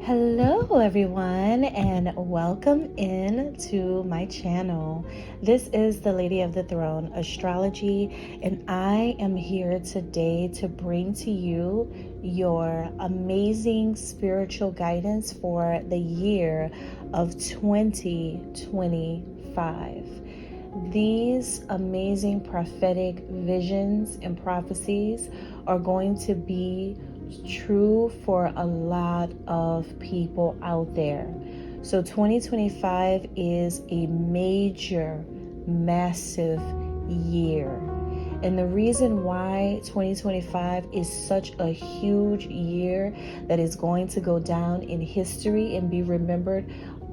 Hello everyone, and welcome in to my channel. This is the Lady of the Throne, Astrology, and I am here today to bring to you your amazing spiritual guidance for the year of 2025. These amazing prophetic visions and prophecies are going to be true for a lot of people out there. So 2025 is a major, massive year. And the reason why 2025 is such a huge year that is going to go down in history and be remembered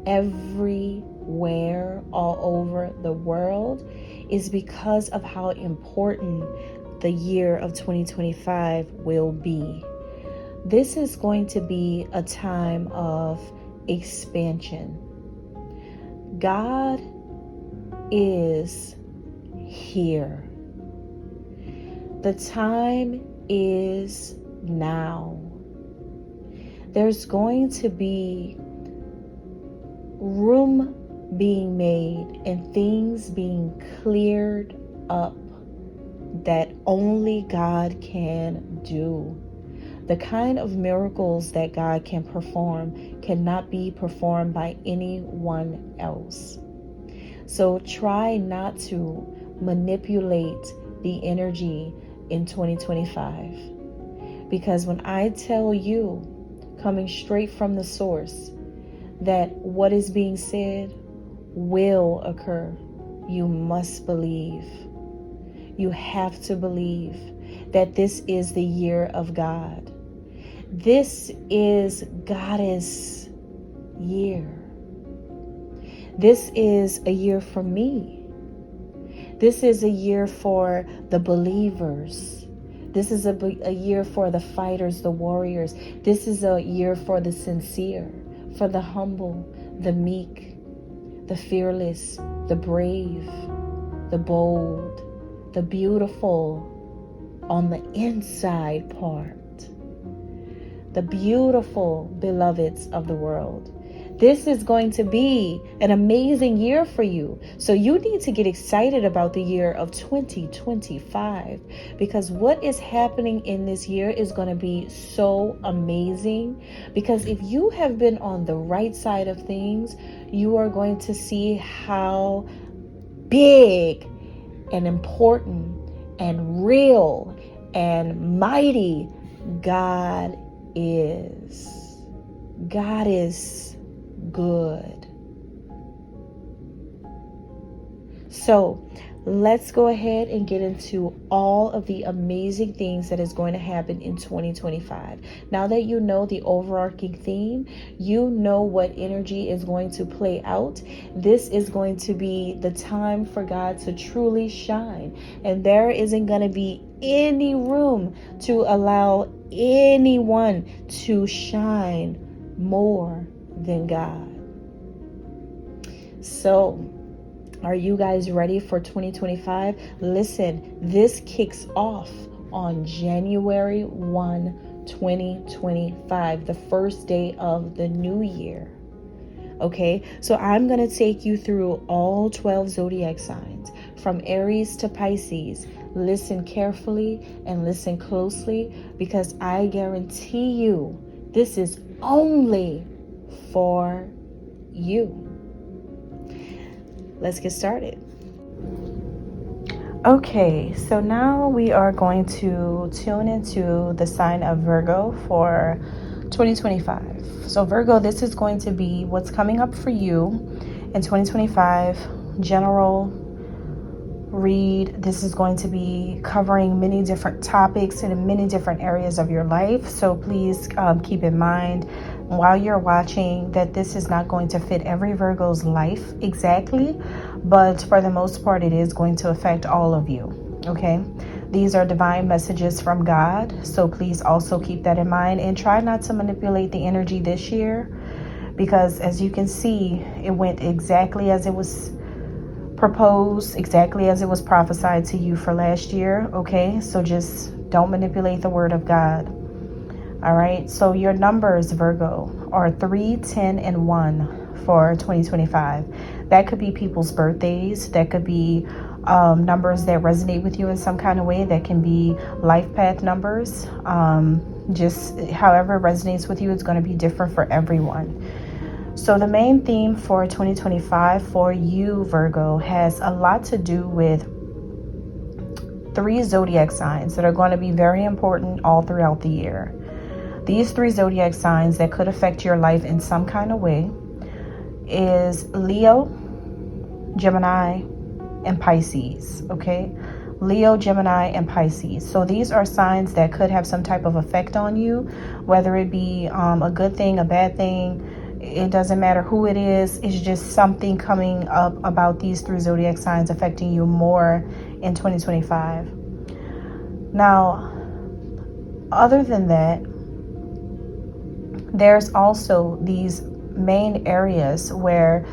everywhere, all over the world, is because of how important the year of 2025 will be. This is going to be a time of expansion. God is here. The time is now. There's going to be room being made and things being cleared up that only God can do. The kind of miracles that God can perform cannot be performed by anyone else. So try not to manipulate the energy in 2025. Because when I tell you, coming straight from the source, that what is being said will occur, you must believe. You have to believe that this is the year of God. This is Goddess year. This is a year for me. This is a year for the believers. This is a year for the fighters, the warriors. This is a year for the sincere, for the humble, the meek, the fearless, the brave, the bold, the beautiful on the inside part. The beautiful beloveds of the world. This is going to be an amazing year for you. So you need to get excited about the year of 2025, because what is happening in this year is going to be so amazing. Because if you have been on the right side of things, you are going to see how big and important and real and mighty God is. God is good. So let's go ahead and get into all of the amazing things that is going to happen in 2025. Now that you know the overarching theme, you know what energy is going to play out. This is going to be the time for God to truly shine. And there isn't going to be any room to allow anyone to shine more than God. So, are you guys ready for 2025? Listen, this kicks off on January 1, 2025, the first day of the new year. Okay, so I'm going to take you through all 12 zodiac signs, from Aries to Pisces. Listen carefully and listen closely, because I guarantee you this is only for you. Let's get started. Okay, so now we are going to tune into the sign of Virgo for 2025. So Virgo, this is going to be what's coming up for you in 2025. General read. This is going to be covering many different topics in many different areas of your life. So please keep in mind while you're watching that this is not going to fit every Virgo's life exactly, but for the most part, it is going to affect all of you. Okay, these are divine messages from God. So please also keep that in mind and try not to manipulate the energy this year, because as you can see, it went exactly as it was proposed, exactly as it was prophesied to you for last year. Okay, so just don't manipulate the word of God. All right, so your numbers, Virgo, are 3, 10, and 1 for 2025. That could be people's birthdays. That could be numbers that resonate with you in some kind of way. That can be life path numbers. Just however it resonates with you, it's going to be different for everyone. So the main theme for 2025 for you, Virgo, has a lot to do with 3 zodiac signs that are going to be very important all throughout the year. These 3 zodiac signs that could affect your life in some kind of way is Leo, Gemini, and Pisces, okay? Leo, Gemini, and Pisces. So these are signs that could have some type of effect on you, whether it be a good thing, a bad thing. It doesn't matter who it is. It's just something coming up about these 3 zodiac signs affecting you more in 2025. Now, other than that, there's also these main areas where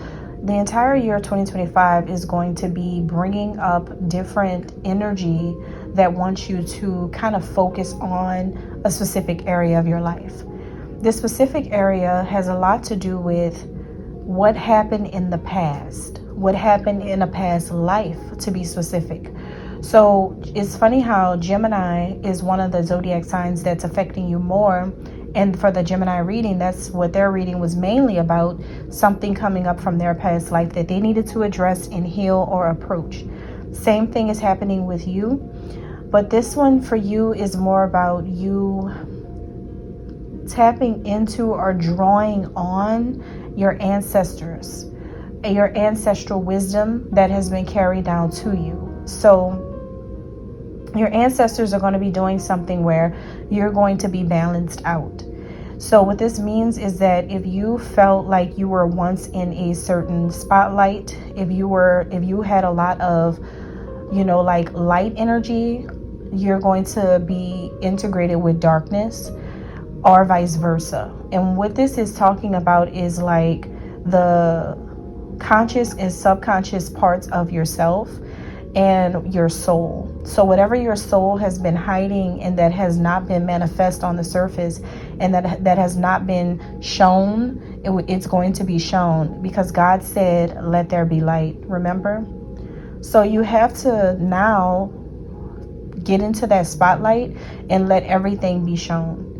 the entire year 2025 is going to be bringing up different energy that wants you to kind of focus on a specific area of your life. This specific area has a lot to do with what happened in the past, what happened in a past life, to be specific. So it's funny how Gemini is one of the zodiac signs that's affecting you more. And for the Gemini reading, that's what their reading was mainly about, something coming up from their past life that they needed to address and heal or approach. Same thing is happening with you. But this one for you is more about you tapping into or drawing on your ancestors, your ancestral wisdom that has been carried down to you. So your ancestors are going to be doing something where you're going to be balanced out. So what this means is that if you felt like you were once in a certain spotlight, if you had a lot of, like light energy, you're going to be integrated with darkness, or vice versa. And what this is talking about is like the conscious and subconscious parts of yourself and your soul. So whatever your soul has been hiding and that has not been manifest on the surface and that has not been shown, it's going to be shown, because God said, let there be light, remember? So you have to now get into that spotlight and let everything be shown.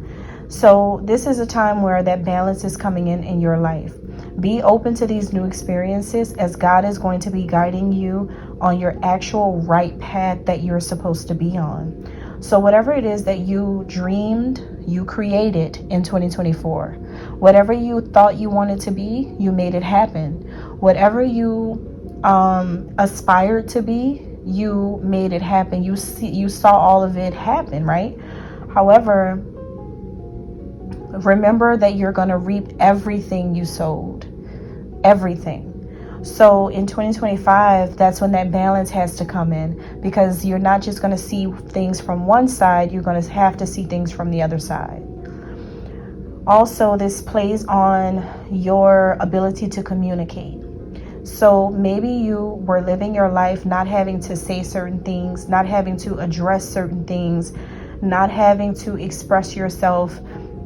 So this is a time where that balance is coming in your life. Be open to these new experiences, as God is going to be guiding you on your actual right path that you're supposed to be on. So whatever it is that you dreamed, you created in 2024. Whatever you thought you wanted to be, you made it happen. Whatever you aspired to be, you made it happen. You saw all of it happen, right? However, remember that you're going to reap everything you sowed. Everything. So in 2025, that's when that balance has to come in, because you're not just going to see things from one side, you're going to have to see things from the other side. Also, this plays on your ability to communicate. So maybe you were living your life not having to say certain things, not having to address certain things, not having to express yourself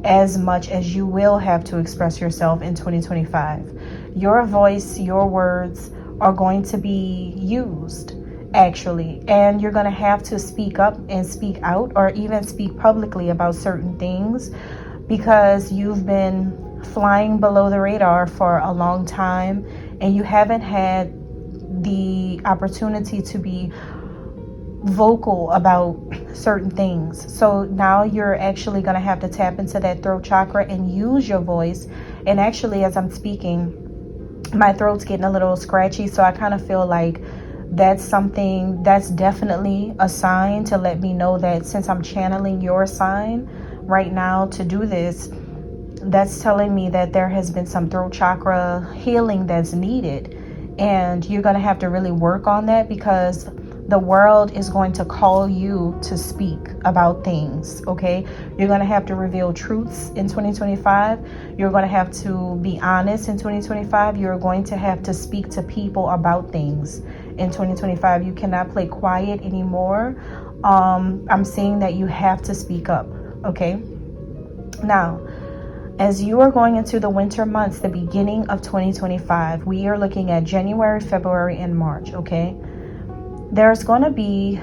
as much as you will have to express yourself in 2025. Your voice, your words are going to be used, actually, and you're going to have to speak up and speak out, or even speak publicly about certain things, because you've been flying below the radar for a long time and you haven't had the opportunity to be vocal about certain things. So now you're actually going to have to tap into that throat chakra and use your voice. And actually, as I'm speaking, my throat's getting a little scratchy, so I kind of feel like that's definitely a sign to let me know that since I'm channeling your sign right now to do this, that's telling me that there has been some throat chakra healing that's needed. And you're going to have to really work on that, because the world is going to call you to speak about things, okay? You're going to have to reveal truths in 2025. You're going to have to be honest in 2025. You're going to have to speak to people about things in 2025. You cannot play quiet anymore. I'm saying that you have to speak up, okay? Now, as you are going into the winter months, the beginning of 2025, we are looking at January, February, and March, okay? There's going to be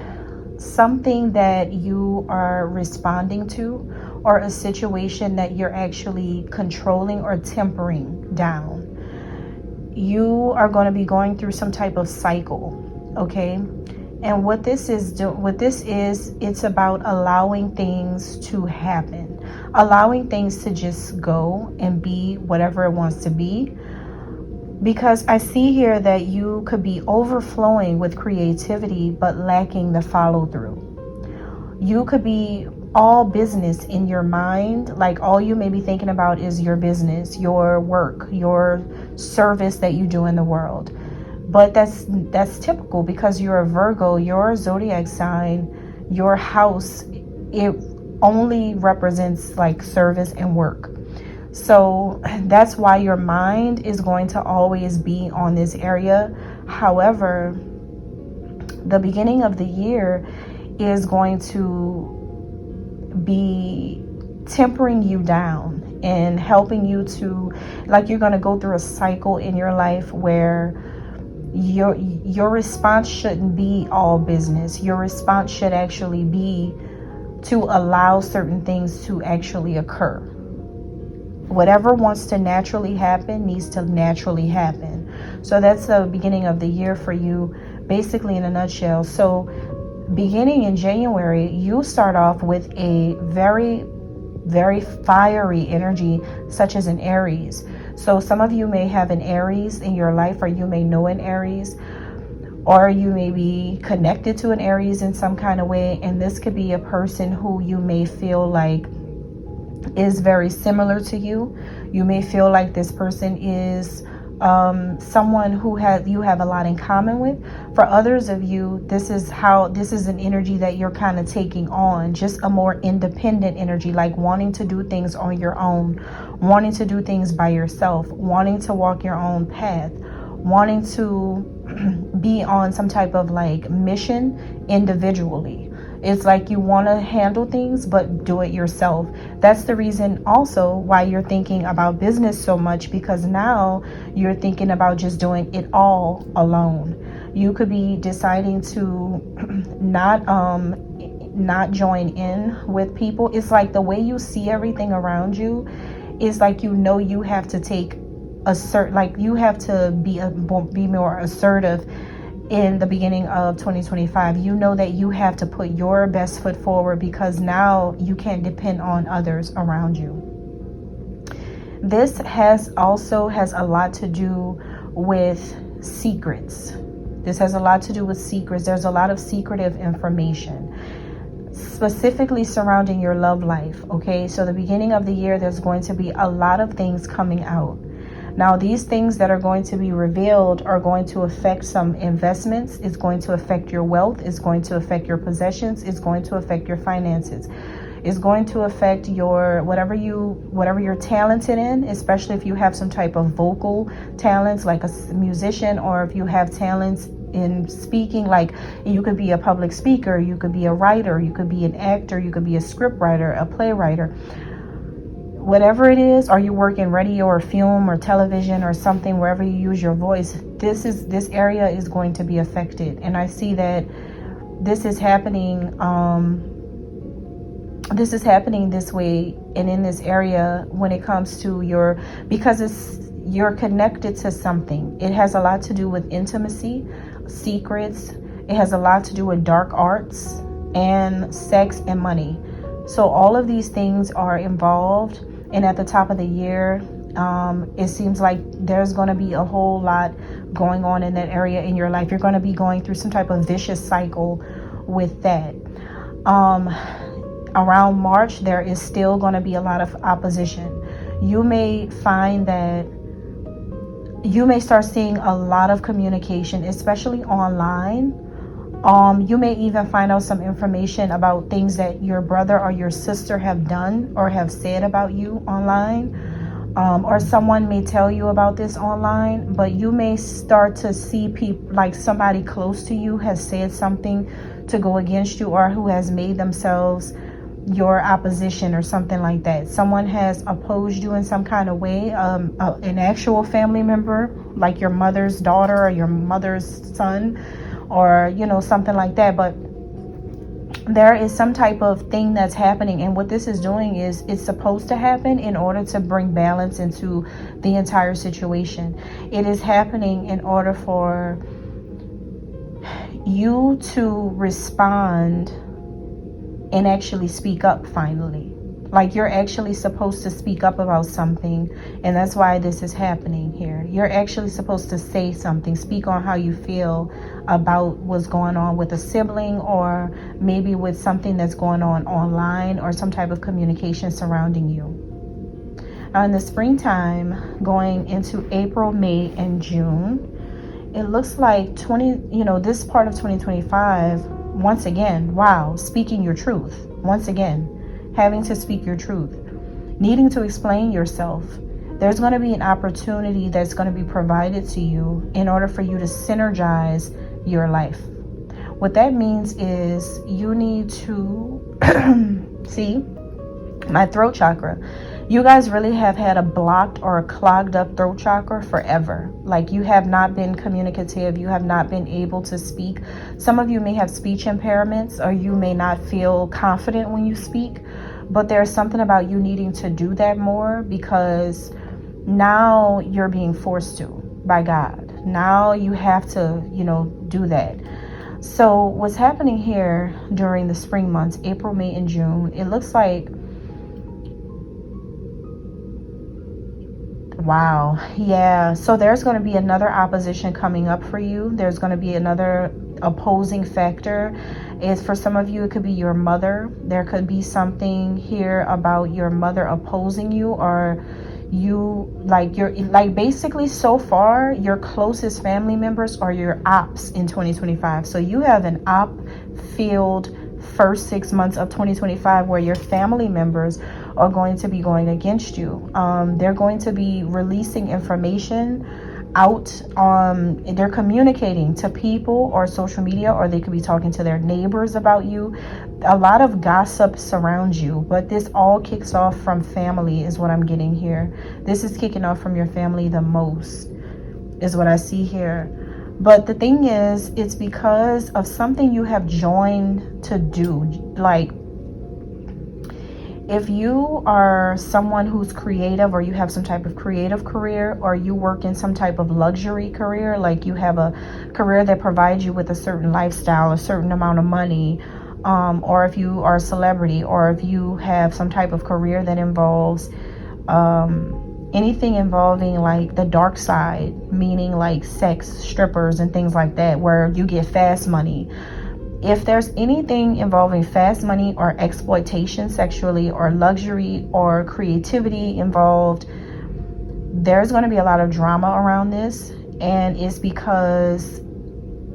something that you are responding to, or a situation that you're actually controlling or tempering down. You are going to be going through some type of cycle, okay? And what this is, it's about allowing things to happen, allowing things to just go and be whatever it wants to be. Because I see here that you could be overflowing with creativity, but lacking the follow through. You could be all business in your mind, like all you may be thinking about is your business, your work, your service that you do in the world. But that's typical because you're a Virgo, your zodiac sign, your house, it only represents like service and work. So that's why your mind is going to always be on this area. However, the beginning of the year is going to be tempering you down and helping you to, like, you're going to go through a cycle in your life where your response shouldn't be all business. Your response should actually be to allow certain things to actually occur. Whatever wants to naturally happen needs to naturally happen. So that's the beginning of the year for you, basically in a nutshell. So beginning in January, you start off with a very, very fiery energy, such as an Aries. So some of you may have an Aries in your life, or you may know an Aries, or you may be connected to an Aries in some kind of way. And this could be a person who you may feel like is very similar to you. You may feel like this person is someone who you have a lot in common with. For others of you, this is an energy that you're kind of taking on, just a more independent energy, like wanting to do things on your own, wanting to do things by yourself, wanting to walk your own path, wanting to be on some type of like mission individually. It's like you want to handle things, but do it yourself. That's the reason also why you're thinking about business so much, because now you're thinking about just doing it all alone. You could be deciding to not join in with people. It's like the way you see everything around you is like, you have to take you have to be more assertive. In the beginning of 2025, you know that you have to put your best foot forward, because now you can't depend on others around you. This has a lot to do with secrets. There's a lot of secretive information, specifically surrounding your love life. Okay, so the beginning of the year, there's going to be a lot of things coming out. Now, these things that are going to be revealed are going to affect some investments. It's going to affect your wealth. It's going to affect your possessions. It's going to affect your finances. It's going to affect your whatever you're talented in, especially if you have some type of vocal talents, like a musician, or if you have talents in speaking, like you could be a public speaker, you could be a writer, you could be an actor, you could be a script writer, a playwright. Whatever it is, or you work in radio or film or television or something, wherever you use your voice, this area is going to be affected. And I see that this is happening this way and in this area when it comes to because you're connected to something. It has a lot to do with intimacy, secrets. It has a lot to do with dark arts and sex and money. So all of these things are involved. And at the top of the year, it seems like there's going to be a whole lot going on in that area in your life. You're going to be going through some type of vicious cycle with that. Around March, there is still going to be a lot of opposition. You may find that you may start seeing a lot of communication, especially online. You may even find out some information about things that your brother or your sister have done or have said about you online. Or someone may tell you about this online, but you may start to see people, like somebody close to you has said something to go against you, or who has made themselves your opposition or something like that. Someone has opposed you in some kind of way, an actual family member, like your mother's daughter or your mother's son, or something like that. But there is some type of thing that's happening, and what this is doing is it's supposed to happen in order to bring balance into the entire situation. It is happening in order for you to respond and actually speak up finally. Like, you're actually supposed to speak up about something, and that's why this is happening here. You're actually supposed to say something, speak on how you feel about what's going on with a sibling, or maybe with something that's going on online, or some type of communication surrounding you. Now, in the springtime, going into April, May, and June, it looks like this part of 2025, once again, wow, speaking your truth. Once again, having to speak your truth, needing to explain yourself. There's going to be an opportunity that's going to be provided to you in order for you to synergize your life. What that means is you need to see my throat chakra. You guys really have had a blocked or a clogged up throat chakra forever. Like, you have not been communicative. You have not been able to speak. Some of you may have speech impairments, or you may not feel confident when you speak. But there's something about you needing to do that more, because now you're being forced to by God. Now you have to, do that. So what's happening here during the spring months, April, May, and June, it looks like, wow, yeah. So there's going to be another opposition coming up for you. There's going to be another opposing factor. Is for some of you, it could be your mother. There could be something here about your mother opposing you, or you, basically so far your closest family members are your ops in 2025. So you have an op filled first 6 months of 2025 where your family members are going to be going against you. They're going to be releasing information out. They're communicating to people or social media, or they could be talking to their neighbors about you. A lot of gossip surrounds you, but this all kicks off from family is what I'm getting here. This is kicking off from your family the most, is what I see here. But the thing is, it's because of something you have joined to do. Like, if you are someone who's creative, or you have some type of creative career, or you work in some type of luxury career, like you have a career that provides you with a certain lifestyle, a certain amount of money, or if you are a celebrity, or if you have some type of career that involves anything involving like the dark side, meaning like sex, strippers, and things like that, where you get fast money. If there's anything involving fast money or exploitation sexually, or luxury or creativity involved, there's going to be a lot of drama around this. And it's because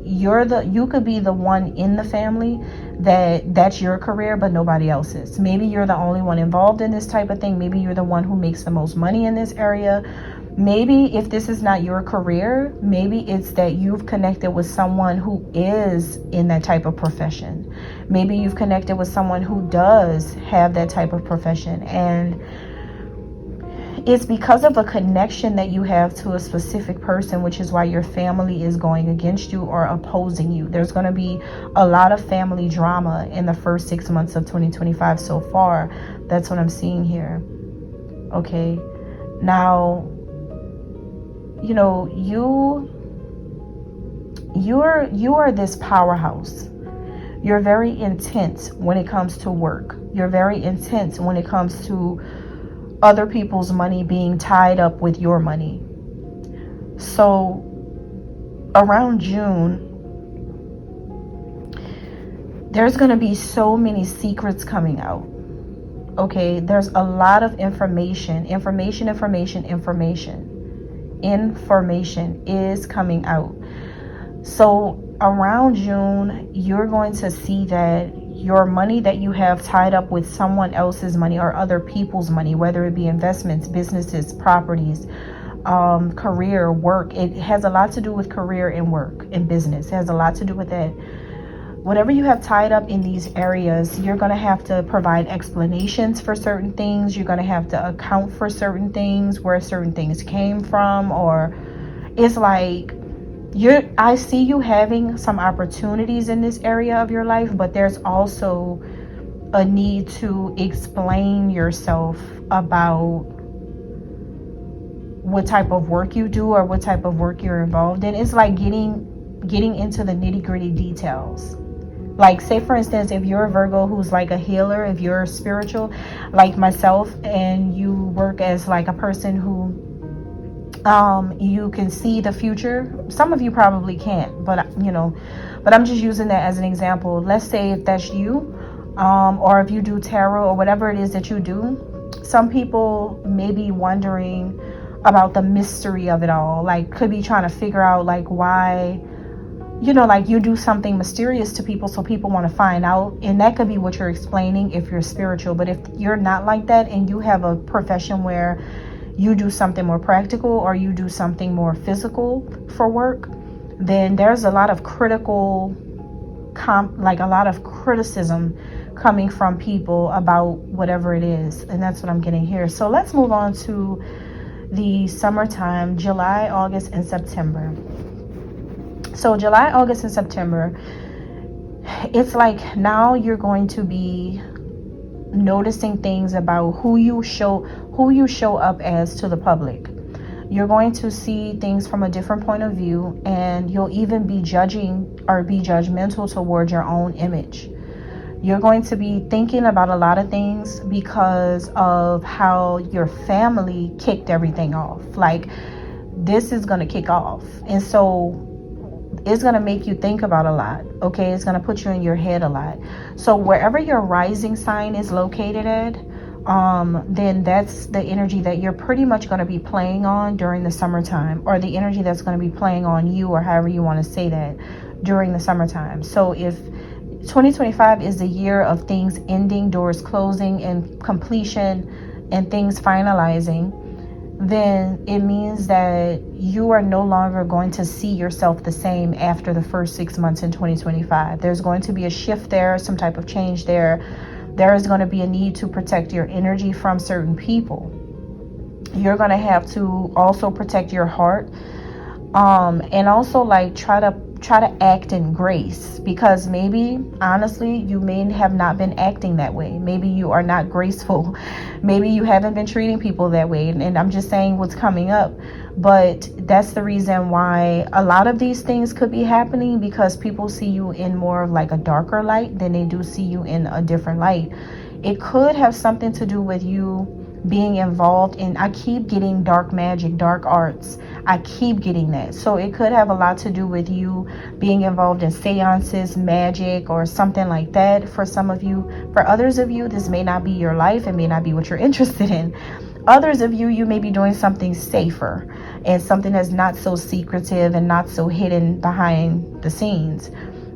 you could be the one in the family that's your career, but nobody else's. Maybe you're the only one involved in this type of thing. Maybe you're the one who makes the most money in this area. Maybe if this is not your career, maybe it's that you've connected with someone who is in that type of profession. Maybe you've connected with someone who does have that type of profession, and it's because of a connection that you have to a specific person, which is why your family is going against you or opposing you. There's going to be a lot of family drama in the first 6 months of 2025 so far. That's what I'm seeing here. Okay. Now, you are this powerhouse. You're very intense when it comes to work. You're very intense when it comes to other people's money being tied up with your money. So around June, there's going to be so many secrets coming out. Okay, there's a lot of information is coming out. So around June, you're going to see that your money that you have tied up with someone else's money or other people's money, whether it be investments, businesses, properties, career, work. It has a lot to do with career and work and business. It has a lot to do with that. whatever you have tied up in these areas, you're going to have to provide explanations for certain things. You're going to have to account for certain things, where certain things came from, or it's like I see you having some opportunities in this area of your life, but there's also a need to explain yourself about what type of work you do or what type of work you're involved in. It's like getting into the nitty-gritty details. Like, say for instance, if you're a Virgo who's like a healer, if you're spiritual like myself, and you work as like a person who you can see the future. Some of you probably can't, but but I'm just using that as an example. Let's say if that's you, or if you do tarot or whatever it is that you do, some people may be wondering about the mystery of it all. Like, could be trying to figure out like why, like you do something mysterious to people, so people want to find out. And that could be what you're explaining if you're spiritual. But if you're not like that and you have a profession where you do something more practical or you do something more physical for work, then there's a lot of a lot of criticism coming from people about whatever it is. And that's what I'm getting here. So let's move on to the summertime, July, August, and September. So July, August, and September, it's like now you're going to be noticing things about who you show up as to the public. You're going to see things from a different point of view, and you'll even be judging or be judgmental towards your own image. You're going to be thinking about a lot of things because of how your family kicked everything off. Like, this is going to kick off. And so it's going to make you think about a lot. Okay, it's going to put you in your head a lot. So wherever your rising sign is located at, then that's the energy that you're pretty much going to be playing on during the summertime, or the energy that's going to be playing on you, or however you want to say that, during the summertime. So if 2025 is the year of things ending, doors closing, and completion, and things finalizing, then it means that you are no longer going to see yourself the same after the first 6 months in 2025. There's going to be a shift there, some type of change there. There is going to be a need to protect your energy from certain people. You're going to have to also protect your heart, and also like try to act in grace, because maybe honestly you may have not been acting that way. Maybe you are not graceful. Maybe you haven't been treating people that way, and I'm just saying what's coming up. But that's the reason why a lot of these things could be happening, because people see you in more of like a darker light than they do see you in a different light. It could have something to do with you being involved in, I keep getting dark magic, dark arts. I keep getting that. So it could have a lot to do with you being involved in seances, magic, or something like that for some of you. For others of you, this may not be your life. It may not be what you're interested in. Others of you, you may be doing something safer and something that's not so secretive and not so hidden behind the scenes.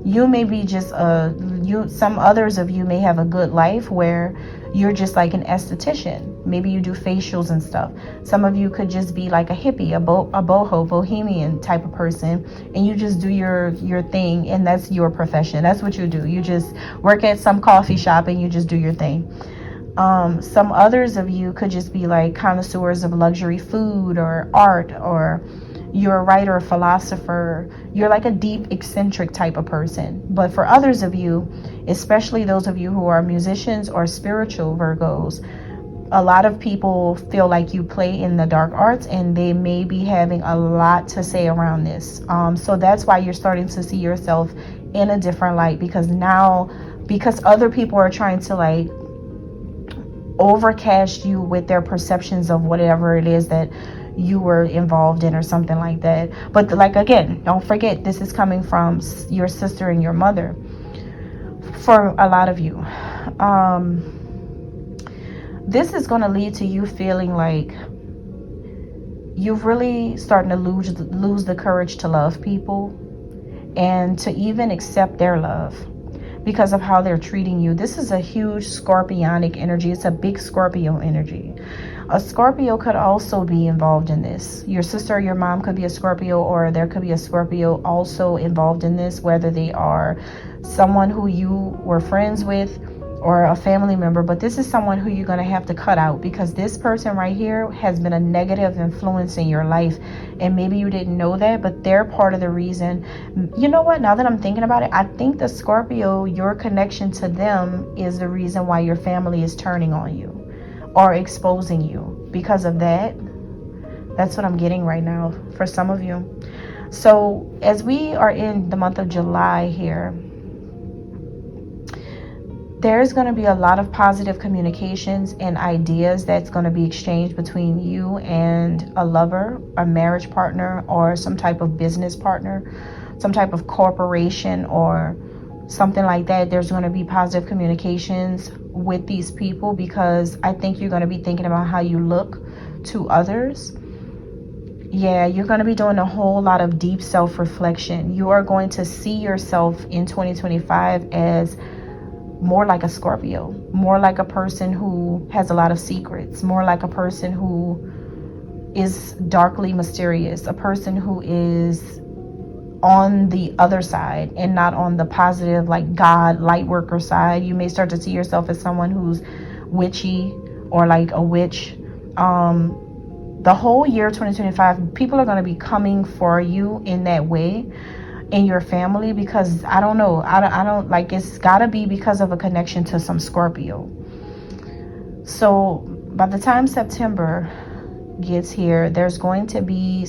You may be just some others of you may have a good life where you're just like an esthetician. Maybe you do facials and stuff. Some of you could just be like a hippie, a boho, bohemian type of person, and you just do your thing, and that's your profession. That's what you do. You just work at some coffee shop and you just do your thing. Some others of you could just be like connoisseurs of luxury food or art, or you're a writer, a philosopher. You're like a deep, eccentric type of person. But for others of you, especially those of you who are musicians or spiritual Virgos, a lot of people feel like you play in the dark arts, and they may be having a lot to say around this. So that's why you're starting to see yourself in a different light, because other people are trying to like overcast you with their perceptions of whatever it is that you were involved in or something like that. But like, again, don't forget, this is coming from your sister and your mother for a lot of you. This is going to lead to you feeling like you've really starting to lose the courage to love people and to even accept their love because of how they're treating you. This is a huge scorpionic energy. It's a big Scorpio energy. A Scorpio could also be involved in this. Your sister or your mom could be a Scorpio, or there could be a Scorpio also involved in this, whether they are someone who you were friends with, or a family member, but this is someone who you're going to have to cut out, because this person right here has been a negative influence in your life, and maybe you didn't know that, but they're part of the reason. You know what, now that I'm thinking about it, I think the Scorpio, your connection to them is the reason why your family is turning on you or exposing you because of that. That's what I'm getting right now for some of you. So as we are in the month of July here, there's going to be a lot of positive communications and ideas that's going to be exchanged between you and a lover, a marriage partner, or some type of business partner, some type of corporation or something like that. There's going to be positive communications with these people, because I think you're going to be thinking about how you look to others. Yeah, you're going to be doing a whole lot of deep self-reflection. You are going to see yourself in 2025 as more like a Scorpio, more like a person who has a lot of secrets, more like a person who is darkly mysterious, a person who is on the other side and not on the positive, like God, light worker side. You may start to see yourself as someone who's witchy or like a witch. The whole year 2025, people are going to be coming for you in that way in your family, because I don't know, I don't like, it's gotta be because of a connection to some Scorpio. So by the time September gets here, there's going to be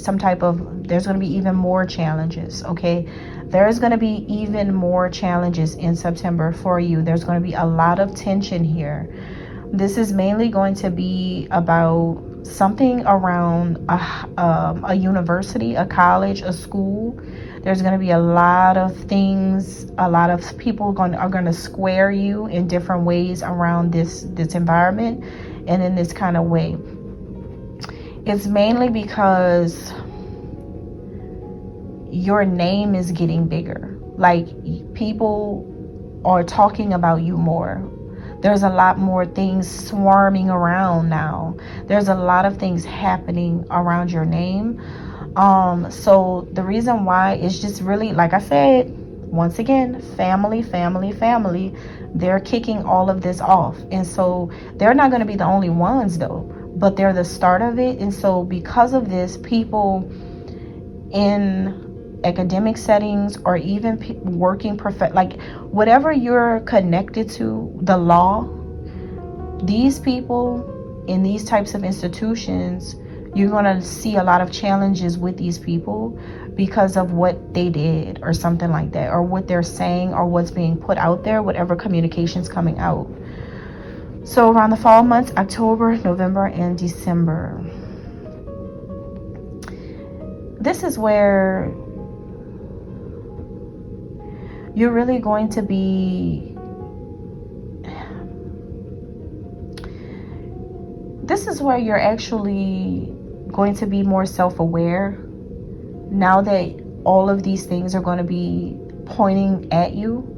even more challenges. Okay, there's going to be even more challenges in September for you. There's going to be a lot of tension here. This is mainly going to be about something around a university, a college, a school. There's going to be a lot of things, a lot of people are going to square you in different ways around this environment and in this kind of way. It's mainly because your name is getting bigger. Like, people are talking about you more. There's a lot more things swarming around now. There's a lot of things happening around your name. So the reason why is just really, like I said, once again, family. They're kicking all of this off. And so they're not going to be the only ones though, but they're the start of it. And so because of this, people in academic settings or even working like whatever you're connected to, the law, these people in these types of institutions, you're going to see a lot of challenges with these people because of what they did or something like that, or what they're saying or what's being put out there, whatever communication's coming out. So around the fall months, October, November, and December, this is where you're really going to be, this is where you're actually going to be more self-aware. Now that all of these things are going to be pointing at you,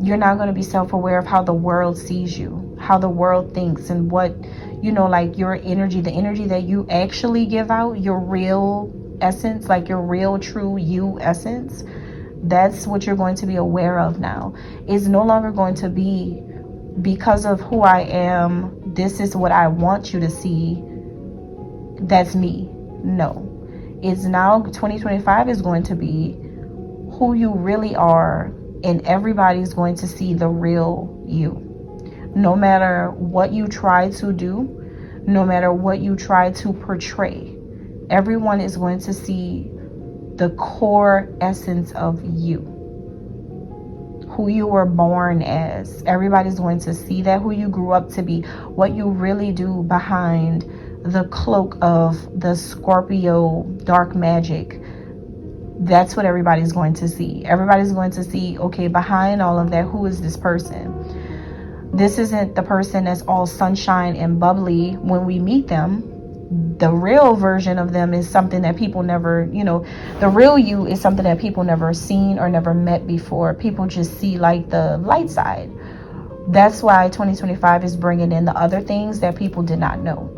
you're not going to be self-aware of how the world sees you, how the world thinks, and what, like your energy, the energy that you actually give out, your real essence, like your real true you essence. That's what you're going to be aware of now. It's no longer going to be because of who I am, this is what I want you to see, that's me. No. It's now 2025 is going to be who you really are, and everybody's going to see the real you. No matter what you try to do, no matter what you try to portray, everyone is going to see the core essence of you, who you were born as. Everybody's going to see that, who you grew up to be, what you really do behind the cloak of the Scorpio dark magic. That's what everybody's going to see. Everybody's going to see, okay, behind all of that, who is this person? This isn't the person that's all sunshine and bubbly when we meet them. The real version of them is something that people never, the real you is something that people never seen or never met before. People just see like the light side. That's why 2025 is bringing in the other things that people did not know.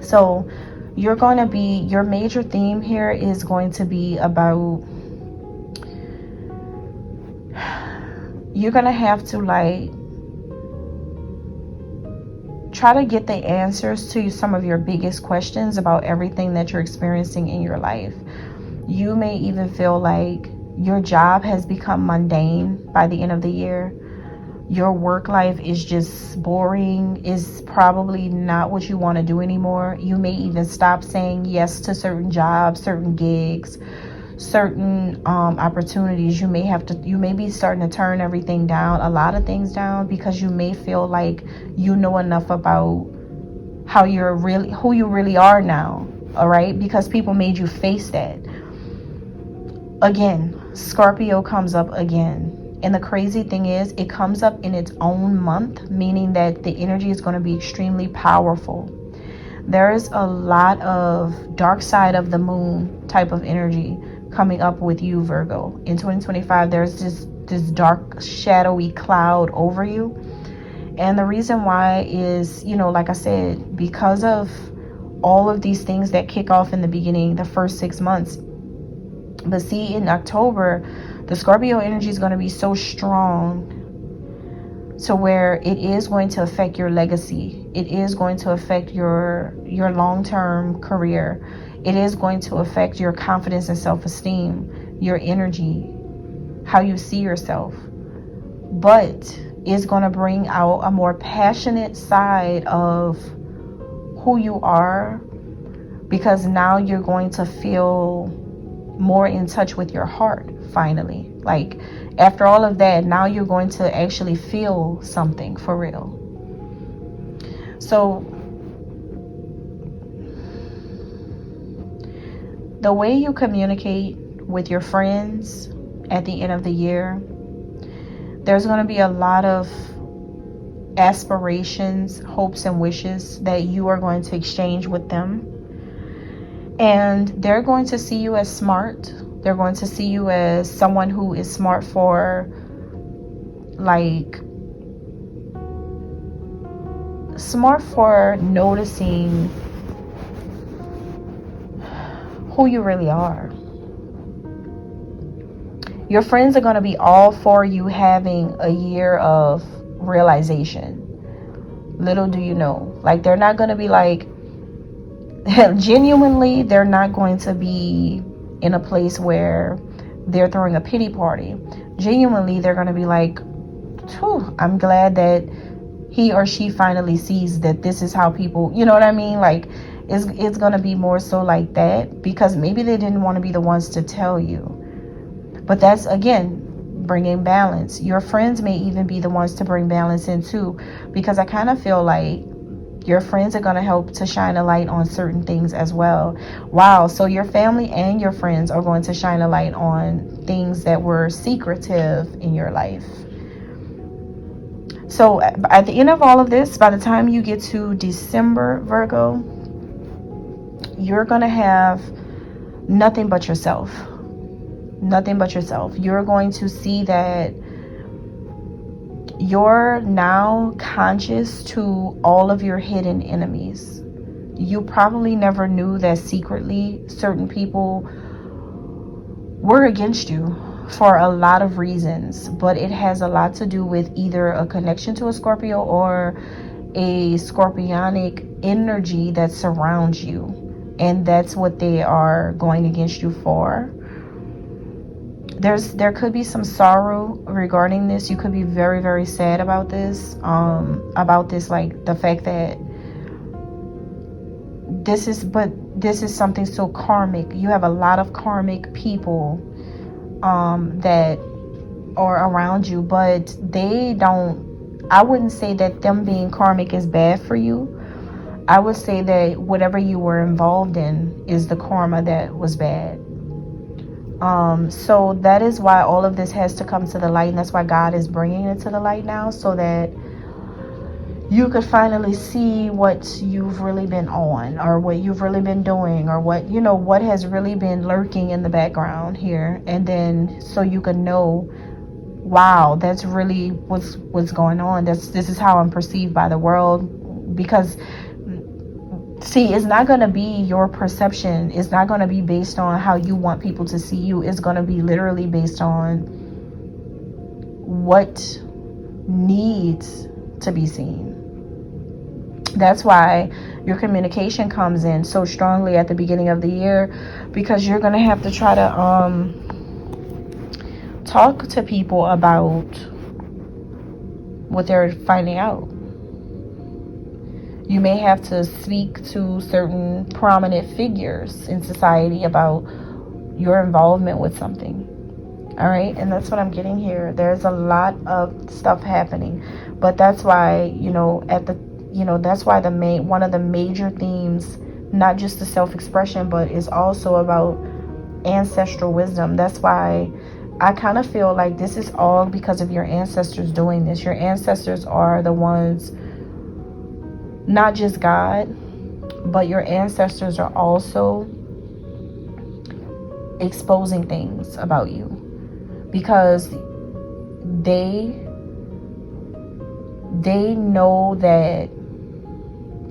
So you're going to be, your major theme here is going to be about you're going to have to like try to get the answers to some of your biggest questions about everything that you're experiencing in your life. You may even feel like your job has become mundane by the end of the year. Your work life is just boring, is probably not what you want to do anymore. You may even stop saying yes to certain jobs, certain gigs, certain opportunities. You may be starting to turn everything down, a lot of things down, because you may feel like you know enough about who you really are now. All right, because people made you face that. Again, Scorpio comes up again. And the crazy thing is, it comes up in its own month, meaning that the energy is going to be extremely powerful. There is a lot of dark side of the moon type of energy coming up with you, Virgo. In 2025, there's this dark, shadowy cloud over you. And the reason why is, like I said, because of all of these things that kick off in the beginning, the first 6 months. But see, in October, the Scorpio energy is going to be so strong to where it is going to affect your legacy. It is going to affect your long-term career. It is going to affect your confidence and self-esteem, your energy, how you see yourself. But it's going to bring out a more passionate side of who you are, because now you're going to feel more in touch with your heart finally. Like, after all of that, now you're going to actually feel something for real. So the way you communicate with your friends at the end of the year, there's going to be a lot of aspirations, hopes, and wishes that you are going to exchange with them. And they're going to see you as smart. They're going to see you as someone who is smart for noticing who you really are. Your friends are going to be all for you having a year of realization. Little do you know. Like, they're not going to be like, genuinely, they're not going to be in a place where they're throwing a pity party. Genuinely, they're going to be like, I'm glad that he or she finally sees that this is how people, you know what I mean? Like, it's going to be more so like that, because maybe they didn't want to be the ones to tell you. But that's, again, bringing balance. Your friends may even be the ones to bring balance in too, because I kind of feel like your friends are going to help to shine a light on certain things as well. Wow. So your family and your friends are going to shine a light on things that were secretive in your life. So at the end of all of this, by the time you get to December, Virgo, you're going to have nothing but yourself. Nothing but yourself. You're going to see that you're now conscious to all of your hidden enemies. You probably never knew that secretly certain people were against you for a lot of reasons, but it has a lot to do with either a connection to a Scorpio or a scorpionic energy that surrounds you, and that's what they are going against you for. There could be some sorrow regarding this. You could be very, very sad about this, like the fact that this is something so karmic. You have a lot of karmic people that are around you, but I wouldn't say that them being karmic is bad for you. I would say that whatever you were involved in is the karma that was bad. So that is why all of this has to come to the light, and that's why God is bringing it to the light now, so that you could finally see what you've really been on, or what you've really been doing, or what has really been lurking in the background here. And then so you can know, wow, that's really what's going on. This is how I'm perceived by the world. Because see, it's not going to be your perception. It's not going to be based on how you want people to see you. It's going to be literally based on what needs to be seen. That's why your communication comes in so strongly at the beginning of the year, because you're going to have to try to talk to people about what they're finding out. You may have to speak to certain prominent figures in society about your involvement with something. All right, and that's what I'm getting here. There's a lot of stuff happening, but that's why, that's why one of the major themes, not just the self-expression, but is also about ancestral wisdom. That's why I kind of feel like this is all because of your ancestors doing this. Your ancestors are the ones, not just God, but your ancestors are also exposing things about you, because they know that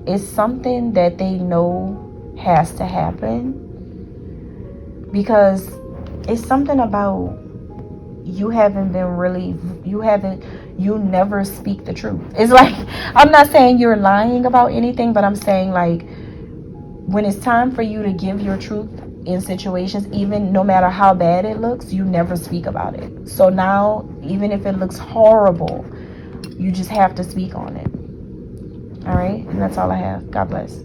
it's something that they know has to happen, because it's something about you never speak the truth. It's like, I'm not saying you're lying about anything, but I'm saying, like, when it's time for you to give your truth in situations, even no matter how bad it looks, you never speak about it. So now, even if it looks horrible, you just have to speak on it. All right? And that's all I have. God bless.